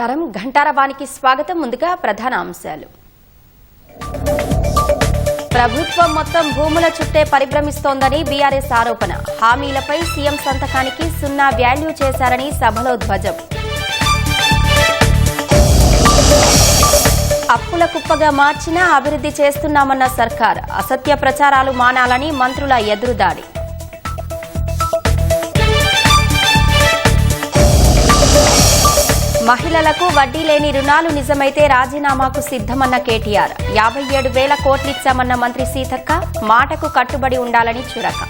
నమస్కారం ఘంటారవానికి స్వాగతం ముందుగా ప్రధాన అంశాలు ప్రభుత్వం మొత్తం భూముల చుట్టే పరిభ్రమిస్తోందని బీఆర్ఎస్ ఆరోపణ హామీలపై సీఎం సంతకానికి సున్నా వాల్యూ చేశారని సభలో ధ్వజం అప్పుల కుప్పగా మార్చినా అభివృద్ధి చేస్తున్నామన్న సర్కార్ అసత్య ప్రచారాలు మానాలని మంత్రుల ఎదురుదాడి మహిళలకు వడ్డీ లేని రుణాలు నిజమైతే రాజీనామాకు సిద్దమన్న కేటీఆర్ 57,000 కోట్లిచ్చామన్న మంత్రి సీతక్క మాటకు కట్టుబడి ఉండాలని చురక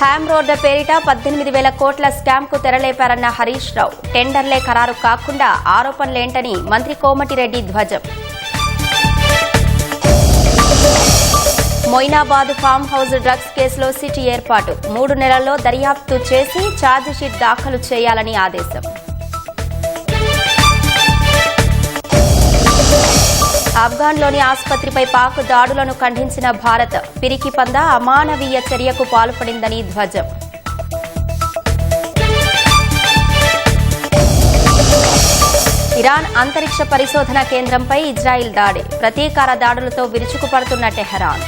హ్యామ్ రోడ్ల పేరిట 18,000 కోట్ల స్కామ్కు తెరలేపారన్న హరీష్ రావు టెండర్లే ఖరారు కాకుండా ఆరోపణలేంటని మంత్రి కోమటిరెడ్డి ధ్వజం మొయినాబాద్ ఫామ్ హౌస్ డ్రగ్స్ కేసులో సిటీ ఏర్పాటు 3 నెలల్లో దర్యాప్తు చేసి ఛార్జిషీట్ దాఖలు చేయాలని ఆదేశం ఆఫ్ఘన్లోని ఆసుపత్రిపై పాక్ దాడులను ఖండించిన భారత్ పిరికి పంద అమానవీయ చర్యకు పాల్పడిందని ధ్వజం ఇరాన్ అంతరిక్ష పరిశోధన కేంద్రంపై ఇజ్రాయిల్ దాడి ప్రతీకార దాడులతో విరుచుకుపడుతున్న టెహరాన్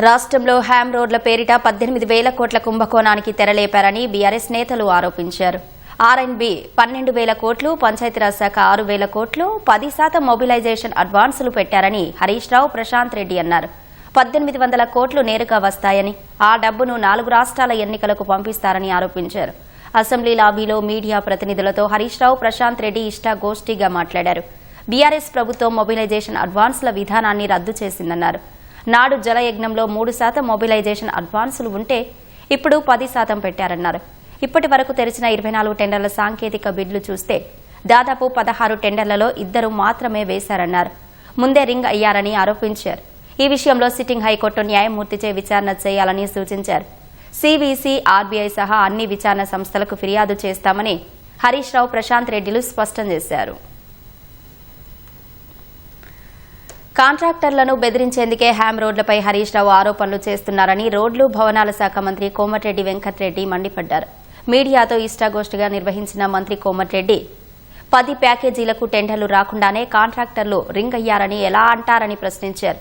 రాష్ట్రంలో హ్యామ్ రోడ్ల పేరిట 18,000 కోట్ల కుంభకోణానికి తెరలేపారని బీఆర్ఎస్ నేతలు ఆరోపించారు ఆర్ఎండ్బి 12,000 కోట్లు పంచాయతీరాజ్ శాఖ 6,000 కోట్లు 10% మొబిలైజేషన్ అడ్వాన్సులు పెట్టారని హరీష్ రావు ప్రశాంత్ రెడ్డి అన్నారు 1,800 కోట్లు నేరుగా వస్తాయని ఆ డబ్బును 4 రాష్ట్రాల ఎన్నికలకు పంపిస్తారని ఆరోపించారు అసెంబ్లీ లాబీలో మీడియా ప్రతినిధులతో హరీష్ రావు ప్రశాంత్ రెడ్డి ఇష్టాగోష్ఠిగా మాట్లాడారు బీఆర్ఎస్ ప్రభుత్వం మొబిలైజేషన్ అడ్వాన్సుల విధానాన్ని రద్దు చేసిందన్నారు నాడు జలయజ్ఞంలో 3% మొబిలైజేషన్ అడ్వాన్సులు ఉంటే ఇప్పుడు 10% పెట్టారన్నారు ఇప్పటి వరకు తెరిచిన 24 టెండర్ల సాంకేతిక బిడ్లు చూస్తే దాదాపు 16 టెండర్లలో 2 మాత్రమే వేశారన్నారు ముందే రింగ్ అయ్యారని ఆరోపించారు ఈ విషయంలో సిట్టింగ్ హైకోర్టు న్యాయమూర్తిచే విచారణ చేయాలని సూచించారు సివిసి ఆర్బీఐ సహా అన్ని విచారణ సంస్థలకు ఫిర్యాదు చేస్తామని హరీష్ రావు ప్రశాంత్ రెడ్డిలు స్పష్టం చేశారు కాంట్రాక్టర్లను బెదిరించేందుకే హ్యామ్ రోడ్లపై హరీష్ రావు ఆరోపణలు చేస్తున్నారని రోడ్లు భవనాల శాఖ మంత్రి కోమటిరెడ్డి వెంకటరెడ్డి మండిపడ్డారు మీడియాతో ఇష్టాగోష్ఠిగా నిర్వహించిన మంత్రి కోమటిరెడ్డి 10 ప్యాకేజీలకు టెండర్లు రాకుండానే కాంట్రాక్టర్లు రింగ్ అయ్యారని ఎలా అంటారని ప్రశ్నించారు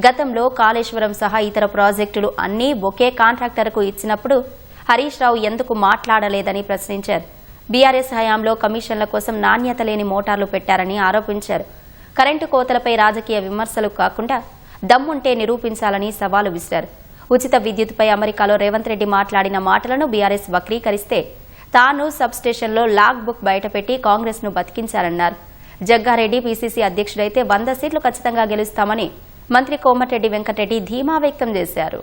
గతంలో కాళేశ్వరం సహా ఇతర ప్రాజెక్టులు అన్నీ ఒకే కాంట్రాక్టర్కు ఇచ్చినప్పుడు హరీష్ రావు ఎందుకు మాట్లాడలేదని ప్రశ్నించారు బీఆర్ఎస్ హయాంలో కమిషన్ల కోసం నాణ్యత లేని మోటార్లు పెట్టారని ఆరోపించారు కరెంటు కోతలపై రాజకీయ విమర్శలు కాకుండా దమ్ముంటే నిరూపించాలని సవాలు విసిరారు ఉచిత విద్యుత్పై అమెరికాలో రేవంత్ రెడ్డి మాట్లాడిన మాటలను బీఆర్ఎస్ వక్రీకరిస్తే తాను సబ్స్టేషన్లో లాగ్ బుక్ బయటపెట్టి కాంగ్రెస్ ను బతికించారన్నారు జగ్గారెడ్డి పీసీసీ అధ్యక్షుడైతే 100 సీట్లు ఖచ్చితంగా గెలుస్తామని మంత్రి కోమటిరెడ్డి వెంకటరెడ్డి ధీమా వ్యక్తం చేశారు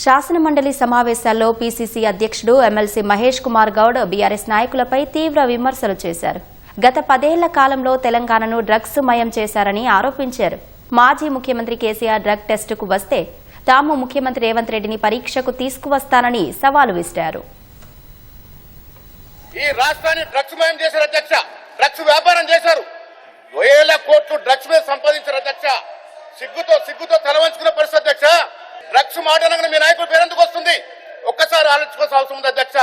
శాసనమండలి సమావేశాల్లో పీసీసీ అధ్యక్షుడు ఎమ్మెల్సీ మహేష్ కుమార్ గౌడ్ బీఆర్ఎస్ నాయకులపై తీవ్ర విమర్శలు చేశారు గత 10 ఏళ్ల కాలంలో తెలంగాణను డ్రగ్స్ మయం చేశారని ఆరోపించారు మాజీ ముఖ్యమంత్రి కేసీఆర్ డ్రగ్ టెస్టుకు వస్తే తాము ముఖ్యమంత్రి రేవంత్ రెడ్డిని పరీక్షకు తీసుకువస్తానని సవాలు విసిరారు ఈ రాష్ట్రాన్ని డ్రగ్స్ మయం చేశారు అధ్యక్ష డ్రగ్స్ వ్యాపారం చేశారు 1,000 కోట్లు డ్రగ్స్ మీద సంపాదించారు అధ్యక్ష సిగ్గుతో తలవంచుకున్న పరిస్థితి అధ్యక్ష డ్రగ్స్ మాట్లాడగానే మీ నాయకుడు పేరెందుకు వస్తుంది ఒక్కసారి ఆలోచించుకోవాల్సిన అవసరం ఉంది అధ్యక్ష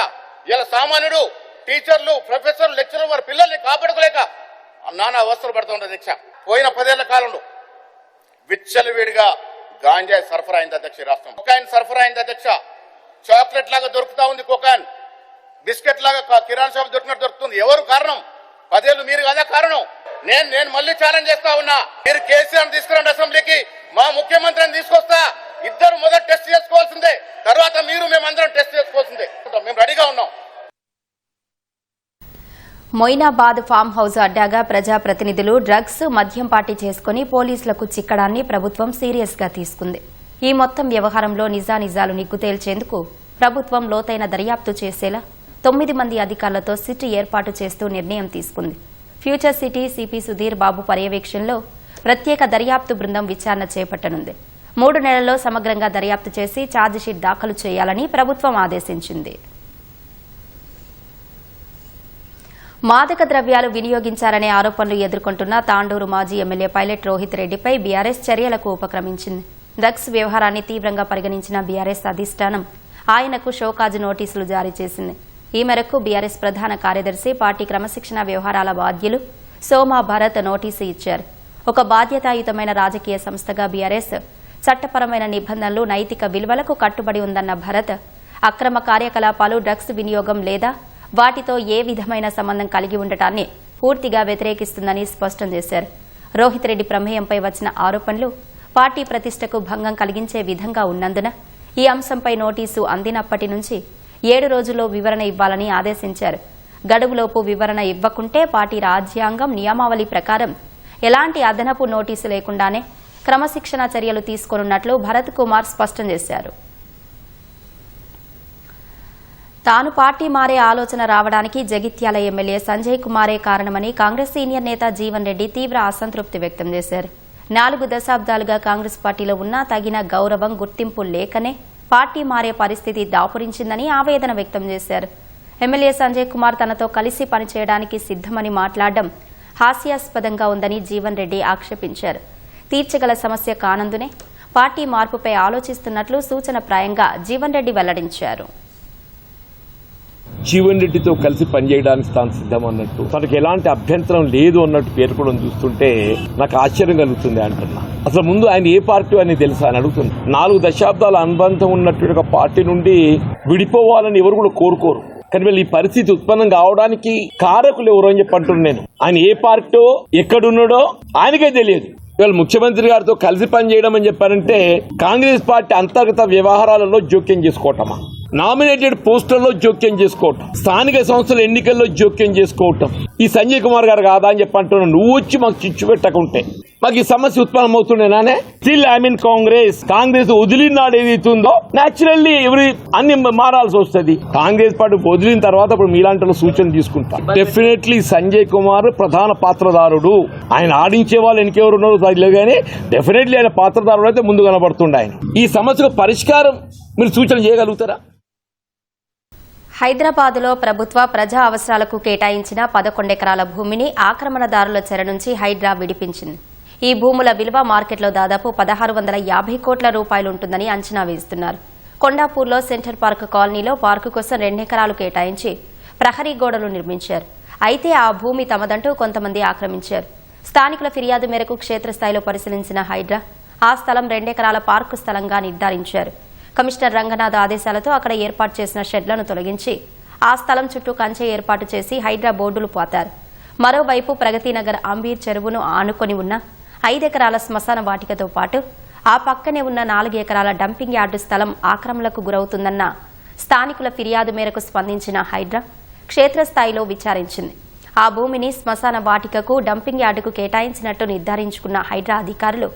ఇలా సామాన్యుడు టీచర్లు ప్రొఫెసర్లు లెక్చరర్ వారి పిల్లల్ని కాపాడుకోలేక నానా అవస్థలు పడుతూ ఉంటుంది అధ్యక్ష పోయిన 10 ఏళ్ల కాలంలో విచ్చలవిడిగా గాంజాయి సరఫరా అయింది అధ్యక్ష రాష్ట్రం కొకాయిన్ సరఫరా అయింది అధ్యక్ష చాక్లెట్ లాగా దొరుకుతా ఉంది కొకాయిన్ బిస్కెట్ లాగా కిరాణా షాప్ దొరికినట్టు దొరుకుతుంది ఎవరు కారణం 10 ఏళ్లు మీరు కదా కారణం నేను మళ్ళీ ఛాలెంజ్ చేస్తా ఉన్నా మీరు కేసీఆర్ తీసుకురండి అసెంబ్లీకి మా ముఖ్యమంత్రిని తీసుకొస్తా ఇద్దరు మొదటి టెస్ట్ చేసుకోవాల్సిందే తర్వాత మీరు మేమందరం టెస్ట్ చేసుకోవాల్సిందే మేము రెడీగా ఉన్నాం మొయినాబాద్ ఫామ్ హౌస్ అడ్డాగా ప్రజాప్రతినిధులు డ్రగ్స్ మద్యం పార్టీ చేసుకుని పోలీసులకు చిక్కడాన్ని ప్రభుత్వం సీరియస్ గా తీసుకుంది ఈ మొత్తం వ్యవహారంలో నిజానిజాలు నిగ్గు తేల్చేందుకు ప్రభుత్వం లోతైన దర్యాప్తు చేసేలా 9 మంది అధికారులతో సిట్ ఏర్పాటు చేస్తూ నిర్ణయం తీసుకుంది future city CP Sudheer Babu పర్యవేక్షణలో ప్రత్యేక దర్యాప్తు బృందం విచారణ చేపట్టనుంది 3 నెలల్లో సమగ్రంగా దర్యాప్తు చేసి ఛార్జిషీట్ దాఖలు చేయాలని ప్రభుత్వం ఆదేశించింది మాదక ద్రవ్యాలు వినియోగించారనే ఆరోపణలు ఎదుర్కొంటున్న తాండూరు మాజీ ఎమ్మెల్యే పైలట్ రోహిత్ రెడ్డిపై బీఆర్ఎస్ చర్యలకు ఉపక్రమించింది. డ్రగ్స్ వ్యవహారాన్ని తీవ్రంగా పరిగణించిన బీఆర్ఎస్ అధిష్టానం ఆయనకు షోకాజ్ నోటీసులు జారీ చేసింది. ఈ మేరకు బీఆర్ఎస్ ప్రధాన కార్యదర్శి, పార్టీ క్రమశిక్షణ వ్యవహారాల బాధ్యులు సోమా భరత్ నోటీసు ఇచ్చారు. ఒక బాధ్యతాయుతమైన రాజకీయ సంస్థగా బీఆర్ఎస్ చట్టపరమైన నిబంధనలు, నైతిక విలువలకు కట్టుబడి ఉందన్న భరత్, అక్రమ కార్యకలాపాలు, డ్రగ్స్ వినియోగం లేదా వాటితో ఏ విధమైన సంబంధం కలిగి ఉండటాన్ని పూర్తిగా వ్యతిరేకిస్తుందని స్పష్టం చేశారు. రోహిత్ రెడ్డి ప్రమేయంపై వచ్చిన ఆరోపణలు పార్టీ ప్రతిష్టకు భంగం కలిగించే విధంగా ఉన్నందున ఈ అంశంపై నోటీసు అందినప్పటి నుంచి 7 రోజుల్లో వివరణ ఇవ్వాలని ఆదేశించారు. గడువులోపు వివరణ ఇవ్వకుంటే పార్టీ రాజ్యాంగం నియమావళి ప్రకారం ఎలాంటి అదనపు నోటీసు లేకుండానే క్రమశిక్షణ చర్యలు తీసుకోనున్నట్లు భరత్ కుమార్ స్పష్టం చేశారు. తాను పార్టీ మారే ఆలోచన రావడానికి జగిత్యాల ఎమ్మెల్యే సంజయ్ కుమారే కారణమని కాంగ్రెస్ సీనియర్ నేత జీవన్ రెడ్డి తీవ్ర అసంతృప్తి వ్యక్తం చేశారు. 4 దశాబ్దాలుగా కాంగ్రెస్ పార్టీలో ఉన్నా తగిన గౌరవం, గుర్తింపు లేకనే పార్టీ మారే పరిస్థితి దాపురించిందని ఆవేదన వ్యక్తం చేశారు. ఎమ్మెల్యే సంజయ్ కుమార్ తనతో కలిసి పనిచేయడానికి సిద్దమని మాట్లాడడం హాస్యాస్పదంగా ఉందని జీవన్ రెడ్డి ఆక్షేపించారు. తీర్చగల సమస్య కానందునే పార్టీ మార్పుపై ఆలోచిస్తున్నట్లు సూచనప్రాయంగా జీవన్ రెడ్డి వెల్లడించారు. జీవన్ రెడ్డితో కలిసి పనిచేయడానికి తాను సిద్ధం అన్నట్టు, తనకు ఎలాంటి అభ్యంతరం లేదు అన్నట్టు పేర్కొనడం చూస్తుంటే నాకు ఆశ్చర్యం కలుగుతుంది అంటున్నా. అసలు ముందు ఆయన ఏ పార్టీ అని తెలుసా అని అడుగుతుంది. 4 దశాబ్దాల అనుబంధం ఉన్నటువంటి ఒక పార్టీ నుండి విడిపోవాలని ఎవరు కూడా కోరుకోరు. కానీ వీళ్ళు ఈ పరిస్థితి ఉత్పన్నం కావడానికి కారకులు ఎవరు అని చెప్పి అంటున్నాను నేను. ఆయన ఏ పార్టీ ఎక్కడున్నాడో ఆయనకే తెలియదు. ఇవాళ ముఖ్యమంత్రి గారితో కలిసి పనిచేయడం అని చెప్పారంటే కాంగ్రెస్ పార్టీ అంతర్గత వ్యవహారాలలో జోక్యం చేసుకోవటమా, నామినేటెడ్ పోస్టర్లో జోక్యం చేసుకోవటం, స్థానిక సంస్థల ఎన్నికల్లో జోక్యం చేసుకోవటం ఈ సంజయ్ కుమార్ గారు కాదా అని చెప్పి అంటున్నాను. నువ్వు వచ్చి మాకు చిచ్చు పెట్టకుంటే మాకు ఈ సమస్య ఉత్పన్నం అవుతుండేనానే. స్టిల్ ఐ మీన్ కాంగ్రెస్ వదిలినాడు ఏదైతుందో న్యాచురల్లీ అన్ని మారాల్సి వస్తుంది. కాంగ్రెస్ పార్టీ వదిలిన తర్వాత ఇప్పుడు మీలాంటి సూచన తీసుకుంటా. డెఫినెట్లీ సంజయ్ కుమార్ ప్రధాన పాత్రదారుడు. ఆయన ఆడించే వాళ్ళు ఎన్నికెవరు ఉన్నారో తెలియదు కానీ డెఫినెట్లీ ఆయన పాత్రదారుడు అయితే ముందు కనబడుతుండే. ఆయన ఈ సమస్యకు పరిష్కారం మీరు సూచన చేయగలుగుతారా? హైదరాబాద్లో ప్రభుత్వ ప్రజా అవసరాలకు కేటాయించిన 11 ఎకరాల భూమిని ఆక్రమణదారుల చెర నుంచి హైడ్రా విడిపించింది. ఈ భూముల విలువ మార్కెట్లో దాదాపు 1650 కోట్ల రూపాయలుంటుందని అంచనా వేస్తున్నారు. కొండాపూర్లో సెంటర్ పార్క్ కాలనీలో పార్కు కోసం 2 ఎకరాలు కేటాయించి ప్రహరీ గోడలు నిర్మించారు. అయితే ఆ భూమి తమదంటూ కొంతమంది ఆక్రమించారు. స్థానికుల ఫిర్యాదు మేరకు క్షేత్రస్థాయిలో పరిశీలించిన హైడ్రా ఆ స్థలం 2 ఎకరాల పార్కు స్థలంగా నిర్ధారించారు. కమిషనర్ రంగనాథ్ ఆదేశాలతో అక్కడ ఏర్పాటు చేసిన షెడ్లను తొలగించి ఆ స్థలం చుట్టూ కంచె ఏర్పాటు చేసి హైడ్రా బోర్డులు పోతారు. మరోవైపు ప్రగతినగర్ అంబీర్ చెరువును ఆనుకొని ఉన్న 5 ఎకరాల శ్మశాన వాటికతో పాటు ఆ పక్కనే ఉన్న 4 ఎకరాల డంపింగ్ యార్డు స్థలం ఆక్రమణలకు గురవుతుందన్న స్థానికుల ఫిర్యాదు మేరకు స్పందించిన హైడ్రా క్షేత్రస్థాయిలో విచారించింది. ఆ భూమిని శ్మశాన వాటికకు, డంపింగ్ యార్డుకు కేటాయించినట్టు నిర్ధారించుకున్న హైడ్రా అధికారులు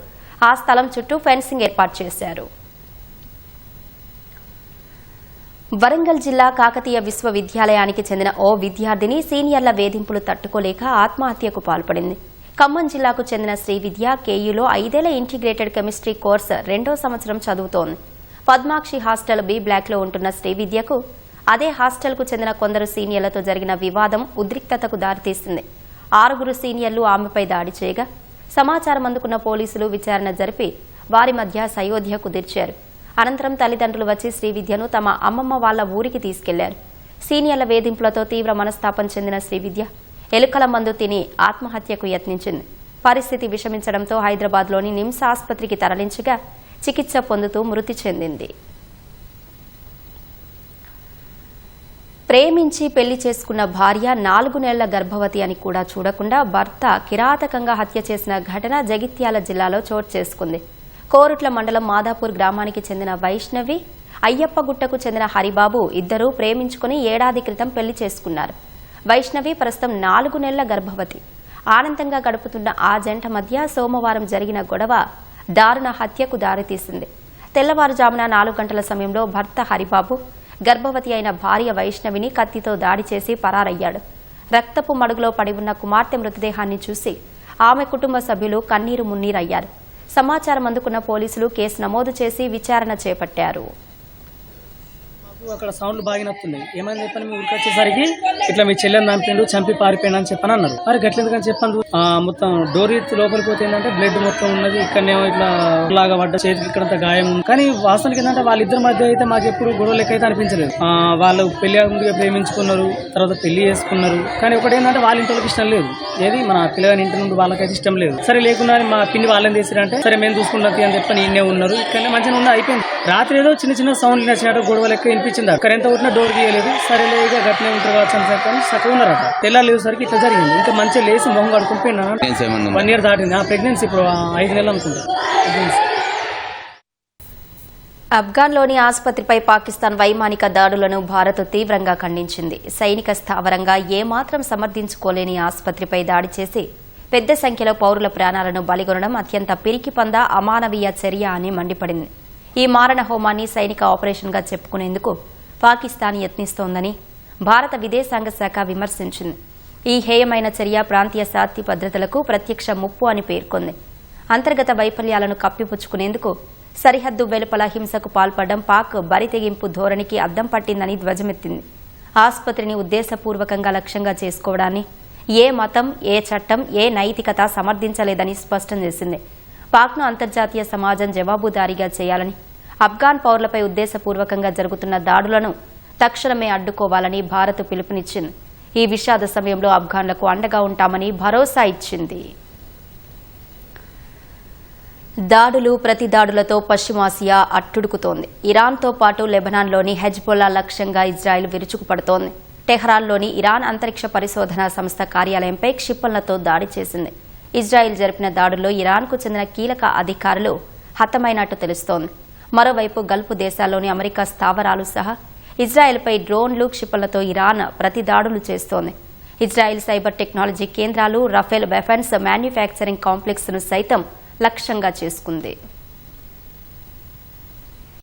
ఆ స్థలం చుట్టూ ఫెన్సింగ్ ఏర్పాటు చేశారు. వరంగల్ జిల్లా కాకతీయ విశ్వవిద్యాలయానికి చెందిన ఓ విద్యార్థిని సీనియర్ల వేధింపులు తట్టుకోలేక ఆత్మహత్యకు పాల్పడింది. ఖమ్మం జిల్లాకు చెందిన శ్రీవిద్య కేయూలో 5 ఏళ్ల ఇంటిగ్రేటెడ్ కెమిస్ట్రీ కోర్సు 2వ సంవత్సరం చదువుతోంది. పద్మాక్షి హాస్టల్ బి బ్లాక్లో ఉంటున్న శ్రీవిద్యకు అదే హాస్టల్కు చెందిన కొందరు సీనియర్లతో జరిగిన వివాదం ఉద్రిక్తతకు దారితీసింది. 6 సీనియర్లు ఆమెపై దాడి చేయగా సమాచారం అందుకున్న పోలీసులు విచారణ జరిపి వారి మధ్య సయోధ్య కుదిర్చారు. అనంతరం తల్లిదండ్రులు వచ్చి శ్రీవిద్యను తమ అమ్మమ్మ వాళ్ల ఊరికి తీసుకెళ్లారు. సీనియర్ల వేధింపులతో తీవ్ర మనస్తాపం చెందిన శ్రీవిద్య ఎలుకల మందు తిని ఆత్మహత్యకు యత్నించింది. పరిస్థితి విషమించడంతో హైదరాబాద్లోని నిమ్స్ ఆసుపత్రికి తరలించగా చికిత్స పొందుతూ మృతి చెందింది. ప్రేమించి పెళ్లి చేసుకున్న భార్య 4 నెలల గర్భవతి అని కూడా చూడకుండా భర్త కిరాతకంగా హత్య చేసిన ఘటన జగిత్యాల జిల్లాలో చోటు చేసుకుంది. కోరుట్ల మండలం మాదాపూర్ గ్రామానికి చెందిన వైష్ణవి, అయ్యప్పగుట్టకు చెందిన హరిబాబు ఇద్దరూ ప్రేమించుకుని ఏడాది క్రితం పెళ్లి చేసుకున్నారు. వైష్ణవి ప్రస్తుతం 4 నెలల గర్భవతి. ఆనందంగా గడుపుతున్న ఆ జంట మధ్య సోమవారం జరిగిన గొడవ దారుణ హత్యకు దారితీసింది. తెల్లవారుజామున 4 గంటల సమయంలో భర్త హరిబాబు గర్భవతి అయిన భార్య వైష్ణవిని కత్తితో దాడి చేసి పరారయ్యాడు. రక్తపు మడుగులో పడి ఉన్న కుమార్తె మృతదేహాన్ని చూసి ఆమె కుటుంబ సభ్యులు కన్నీరు మున్నీరయ్యారు. సమాచారం అందుకున్న పోలీసులు కేసు నమోదు చేసి విచారణ చేపట్టారు. అక్కడ సౌండ్లు బాగా నప్పుతున్నాయి. ఏమని చెప్పని మీ ఊరికి వచ్చేసరికి ఇట్లా మీ చెల్లెని చంపిండు, చంపి పారిపోయినా అని చెప్పని అన్నారు. మరి గట్లెందుకని చెప్పండి. మొత్తం డోర్ లోపలికి పోతే ఏంటంటే బ్లడ్ మొత్తం ఉన్నది. ఇక్కడనేమో ఇట్లా లాగా పడ్డ, చేతికి ఇక్కడంతా గాయం ఉంది. కానీ వాస్తవానికి ఏంటంటే వాళ్ళిద్దరి మధ్య అయితే మాకు ఎప్పుడు గొడవ లెక్క అయితే అనిపించలేదు. వాళ్ళు పెళ్లి ముందుగా ప్రేమించుకున్నారు, తర్వాత పెళ్లి చేసుకున్నారు. కానీ ఒకటి ఏంటంటే వాళ్ళ ఇంటికి ఇష్టం లేదు. ఏది మన పిల్లగాని ఇంటి నుండి వాళ్ళకైతే ఇష్టం లేదు. సరే లేకుండా మా పిన్ని వాళ్ళని చేసిరంటే సరే మేము చూసుకున్నది అని చెప్పని ఈయనే ఉన్నారు. ఇక్కడనే మంచిగా ఉన్న అయిపోయింది. రాత్రి ఏదో చిన్న చిన్న సౌండ్లు నచ్చినట్టు గొడవ లెక్క వినిపించింది. అక్కడ ఎంత కొట్టినా డోర్ తీయలేదు. సరే లేక గట్టినే ఉంటారు కావచ్చు అని చెప్పని చక్కగా ఉన్నారట. తెల్లాలేసరికి ఇట్లా జరిగింది. ఇంకా మంచిగా లేచి మొహం కడుకుని పోయినా 1 year దాటింది. ప్రెగ్నెన్సీ ఇప్పుడు 5 నెలలు అనుకుంటా. అఫ్ఘాన్లోని ఆసుపత్రిపై పాకిస్తాన్ వైమానిక దాడులను భారత్ తీవ్రంగా ఖండించింది. సైనిక స్థావరంగా ఏమాత్రం సమర్థించుకోలేని ఆసుపత్రిపై దాడి చేసి పెద్ద సంఖ్యలో పౌరుల ప్రాణాలను బలిగొనడం అత్యంత పిరికిపంద, అమానవీయ చర్య అని మండిపడింది. ఈ మారణ హోమాన్ని సైనిక ఆపరేషన్గా చెప్పుకునేందుకు పాకిస్తాన్ యత్నిస్తోందని భారత విదేశాంగ శాఖ విమర్శించింది. ఈ హేయమైన చర్య ప్రాంతీయ శాంతి భద్రతలకు ప్రత్యక్ష ముప్పు అని పేర్కొంది. అంతర్గత వైఫల్యాలను కప్పిపుచ్చుకునేందుకు సరిహద్దు వెలుపల హింసకు పాల్పడడం పాక్ బరితెగింపు ధోరణికి అద్దం పట్టిందని ధ్వజమెత్తింది. ఆసుపత్రిని ఉద్దేశపూర్వకంగా లక్ష్యంగా చేసుకోవడాన్ని ఏ మతం, ఏ చట్టం, ఏ నైతికత సమర్థించలేదని స్పష్టం చేసింది. పాక్ను అంతర్జాతీయ సమాజం జవాబుదారీగా చేయాలని, అఫ్ఘాన్ పౌరులపై ఉద్దేశపూర్వకంగా జరుగుతున్న దాడులను తక్షణమే అడ్డుకోవాలని భారత్ పిలుపునిచ్చింది. ఈ విషాద సమయంలో అఫ్ఘాన్లకు అండగా ఉంటామని భరోసా ఇచ్చింది. దాడులు, ప్రతి దాడులతో పశ్చిమాసియా అట్టుడుకుతోంది. ఇరాన్తో పాటు లెబనాన్లోని హెజ్బొల్లా లక్ష్యంగా ఇజ్రాయెల్ విరుచుకుపడుతోంది. టెహ్రాన్లోని ఇరాన్ అంతరిక్ష పరిశోధనా సంస్థ కార్యాలయంపై క్షిపణులతో దాడి చేసింది. ఇజ్రాయెల్ జరిపిన దాడుల్లో ఇరాన్కు చెందిన కీలక అధికారులు హతమైనట్టు తెలుస్తోంది. మరోవైపు గల్ఫ్ దేశాల్లోని అమెరికా స్థావరాలు సహా ఇజ్రాయెల్పై డ్రోన్లు, క్షిపణులతో ఇరాన్ ప్రతి దాడులు చేస్తోంది. ఇజ్రాయెల్ సైబర్ టెక్నాలజీ కేంద్రాలు, రఫేల్ వెపన్స్ మ్యానుఫ్యాక్చరింగ్ కాంప్లెక్స్ ను సైతం లక్ష్యంగా చేసుకుంది.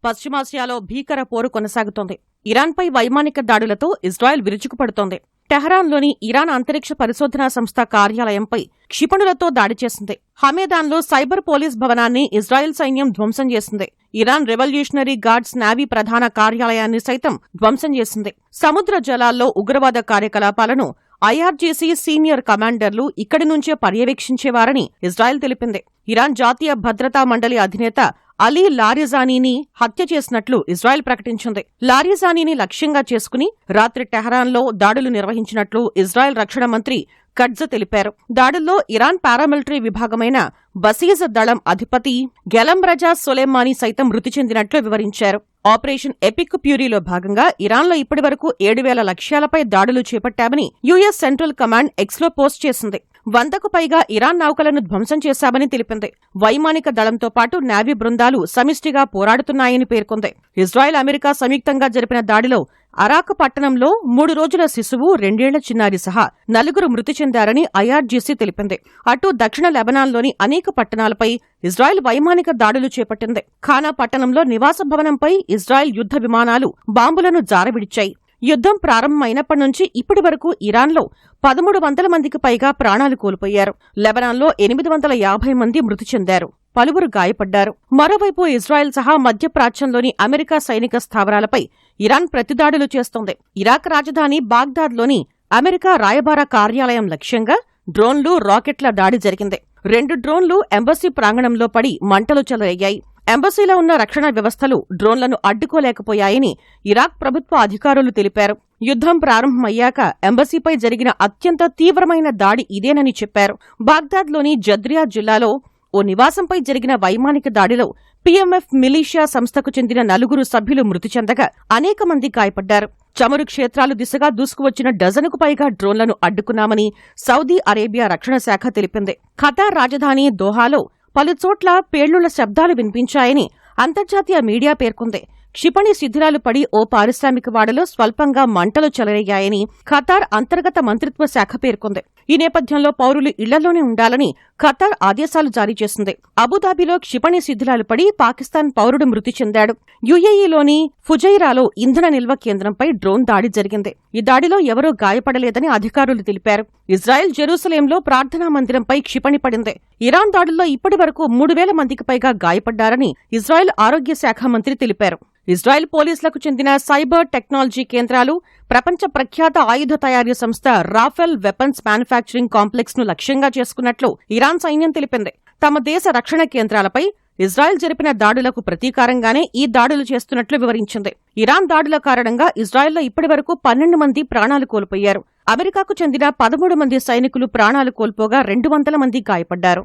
పశ్చిమాసియాలో భీకర పోరు కొనసాగుతోంది. ఇరాన్పై వైమానిక దాడులతో ఇజ్రాయెల్ విరుచుకుపడుతోంది. టెహరాన్లోని ఇరాన్ అంతరిక్ష పరిశోధనా సంస్థ కార్యాలయంపై క్షిపణులతో దాడి చేసింది. హమేదాన్లో సైబర్ పోలీస్ భవనాన్ని ఇజ్రాయెల్ సైన్యం ధ్వంసం చేసింది. ఇరాన్ రెవల్యూషనరీ గార్డ్స్ నేవీ ప్రధాన కార్యాలయాన్ని సైతం ధ్వంసం చేసింది. సముద్ర జలాల్లో ఉగ్రవాద కార్యకలాపాలను ఐఆర్జీసీ సీనియర్ కమాండర్లు ఇక్కడి నుంచే పర్యవేక్షించేవారని ఇజ్రాయెల్ తెలిపింది. ఇరాన్ జాతీయ భద్రతా మండలి అధినేత అలీ లారిజానీని హత్య చేసినట్లు ఇజ్రాయెల్ ప్రకటించింది. లారిజానీని లక్ష్యంగా చేసుకుని రాత్రి టెహరాన్లో దాడులు నిర్వహించినట్లు ఇజ్రాయెల్ రక్షణ మంత్రి కట్జ్ తెలిపారు. దాడుల్లో ఇరాన్ పారామిలిటరీ విభాగమైన బసీజ్ దళం అధిపతి గెలంబ్రజా సొలైమానీ సైతం మృతి చెందినట్లు వివరించారు. ఆపరేషన్ ఎపిక్ ప్యూరీలో భాగంగా ఇరాన్లో ఇప్పటివరకు 7,000 లక్ష్యాలపై దాడులు చేపట్టామని యుఎస్ సెంట్రల్ కమాండ్ ఎక్స్లో పోస్ట్ చేసింది. 100కు పైగా ఇరాన్ నౌకలను ధ్వంసం చేశామని తెలిపింది. వైమానిక దళంతో పాటు నేవీ బృందాలు సమిష్టిగా పోరాడుతున్నాయని పేర్కొంది. ఇజ్రాయెల్, అమెరికా సంయుక్తంగా జరిపిన దాడిలో అరాక్ పట్టణంలో 3 రోజుల శిశువు, 2 ఏళ్ల చిన్నారి సహా 4 మృతి చెందారని ఐఆర్జీసీ తెలిపింది. అటు దక్షిణ లెబనాన్లోని అనేక పట్టణాలపై ఇజ్రాయెల్ వైమానిక దాడులు చేపట్టింది. ఖానా పట్టణంలో నివాస భవనంపై ఇజ్రాయెల్ యుద్ధ విమానాలు బాంబులను జారవిడిచాయి. యుద్ధం ప్రారంభమైనప్పటి నుంచి ఇప్పటి వరకు ఇరాన్లో 1,300 మందికి పైగా ప్రాణాలు కోల్పోయారు. లెబనాన్లో 850 మంది మృతి చెందారు, పలువురు గాయపడ్డారు. మరోవైపు ఇజ్రాయెల్ సహా మధ్యప్రాచ్యంలోని అమెరికా సైనిక స్థావరాలపై ఇరాన్ ప్రతిదాడులు చేస్తోంది. ఇరాక్ రాజధాని బాగ్దాద్లోని అమెరికా రాయబార కార్యాలయం లక్ష్యంగా డ్రోన్లు, రాకెట్ల దాడి జరిగింది. 2 డ్రోన్లు ఎంబసీ ప్రాంగణంలో పడి మంటలు చెలరేగాయి. ఎంబసీలో ఉన్న రక్షణ వ్యవస్థలు డ్రోన్లను అడ్డుకోలేకపోయాయని ఇరాక్ ప్రభుత్వ అధికారులు తెలిపారు. యుద్ధం ప్రారంభమయ్యాక ఎంబసీపై జరిగిన అత్యంత తీవ్రమైన దాడి ఇదేనని చెప్పారు. బాగ్దాద్లోని జద్రియా జిల్లాలో ఓ నివాసంపై జరిగిన వైమానిక దాడిలో పీఎంఎఫ్ మిలీషియా సంస్థకు చెందిన 4 సభ్యులు మృతి చెందగా అనేక మంది గాయపడ్డారు. చమురు క్షేత్రాలు దిశగా దూసుకువచ్చిన డజనుకు పైగా డ్రోన్లను అడ్డుకున్నామని సౌదీ అరేబియా రక్షణ శాఖ తెలిపింది. ఖతార్ రాజధాని దోహాలో పలుచోట్ల పేలుళ్ల శబ్దాలు వినిపించాయని అంతర్జాతీయ మీడియా పేర్కొంది. క్షిపణి శిథిలాలు పడి ఓ పారిశ్రామిక వాడలో స్వల్పంగా మంటలు చెలరేగాయని ఖతార్ అంతర్గత మంత్రిత్వ శాఖ పేర్కొంది. ఈ నేపథ్యంలో పౌరులు ఇళ్లలోనే ఉండాలని ఖతార్ ఆదేశాలు జారీ చేసింది. అబుదాబిలో క్షిపణి శిథిలాలు పడి పాకిస్తాన్ పౌరుడు మృతి చెందాడు. యుఏఈలోని ఫుజైరాలో ఇంధన నిల్వ కేంద్రంపై డ్రోన్ దాడి జరిగింది. ఈ దాడిలో ఎవరూ గాయపడలేదని అధికారులు తెలిపారు. ఇజ్రాయెల్ జెరూసలేంలో ప్రార్థనా మందిరంపై క్షిపణి పడింది. ఇరాన్ దాడుల్లో ఇప్పటి వరకు 3,000 మందికి పైగా గాయపడ్డారని ఇజ్రాయెల్ ఆరోగ్య శాఖ మంత్రి తెలిపారు. ఇజ్రాయెల్ పోలీసులకు చెందిన సైబర్ టెక్నాలజీ కేంద్రాలు, ప్రపంచ ప్రఖ్యాత ఆయుధ తయారీ సంస్థ రాఫెల్ వెపన్స్ మ్యానుఫ్యాక్చరింగ్ కాంప్లెక్స్ ను లక్ష్యంగా చేసుకున్నట్లు ఇరాన్ సైన్యం తెలిపింది. తమ దేశ రక్షణ కేంద్రాలపై ఇజ్రాయెల్ జరిపిన దాడులకు ప్రతీకారంగానే ఈ దాడులు చేస్తున్నట్లు వివరించింది. ఇరాన్ దాడుల కారణంగా ఇజ్రాయెల్లో ఇప్పటివరకు 12 మంది ప్రాణాలు కోల్పోయారు. అమెరికాకు చెందిన 13 మంది సైనికులు ప్రాణాలు కోల్పోగా 200 మంది గాయపడ్డారు.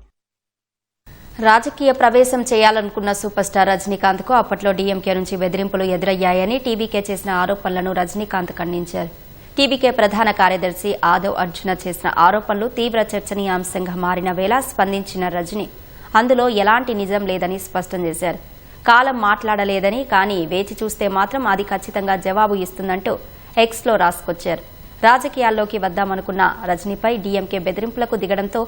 రాజకీయ ప్రవేశం చేయాలనుకున్న సూపర్ స్టార్ రజనీకాంత్కు అప్పట్లో డీఎంకే నుంచి బెదిరింపులు ఎదురయ్యాయని టీవీకే చేసిన ఆరోపణలను రజనీకాంత్ ఖండించారు. టీవీకే ప్రధాన కార్యదర్శి ఆదవ్ అర్జున చేసిన ఆరోపణలు తీవ్ర చర్చనీయాంశంగా మారిన వేళ స్పందించిన రజనీ అందులో ఎలాంటి నిజం లేదని స్పష్టం చేశారు. కాలం మాట్లాడలేదని, కానీ వేచి చూస్తే మాత్రం అది ఖచ్చితంగా జవాబు ఇస్తుందంటూ ఎక్స్లో రాసుకొచ్చారు. రాజకీయాల్లోకి వద్దామనుకున్న రజనీపై డీఎంకే బెదిరింపులకు దిగడంతో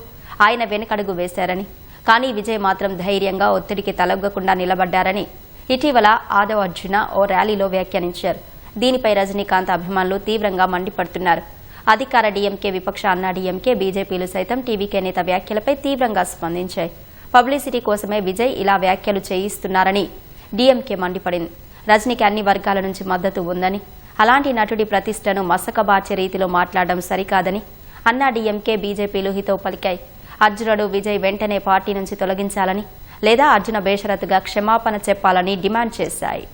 ఆయన వెనుకడుగు వేశారని, కానీ విజయ్ మాత్రం ధైర్యంగా ఒత్తిడికి తలొగ్గకుండా నిలబడ్డారని ఇటీవల ఆదవ్ అర్జున ఓ ర్యాలీలో వ్యాఖ్యానించారు. దీనిపై రజనీకాంత్ అభిమానులు తీవ్రంగా మండిపడుతున్నారు. అధికార డీఎంకే, విపక్ష అన్నా డీఎంకే, బీజేపీలు సైతం టీవీకే నేత వ్యాఖ్యలపై తీవ్రంగా స్పందించాయి. పబ్లిసిటీ కోసమే విజయ్ ఇలా వ్యాఖ్యలు చేయిస్తున్నారని డీఎంకే మండిపడింది. రజనీకి అన్ని వర్గాల నుంచి మద్దతు ఉందని, అలాంటి నటుడి ప్రతిష్టను మసకబార్చే రీతిలో మాట్లాడడం సరికాదని అన్నా డీఎంకే, బీజేపీలు హితవు పలికాయి. అర్జునుడు విజయ్ వెంటనే పార్టీ నుంచి తొలగించాలని లేదా అర్జున బేషరతుగా క్షమాపణ చెప్పాలని డిమాండ్ చేశాయి.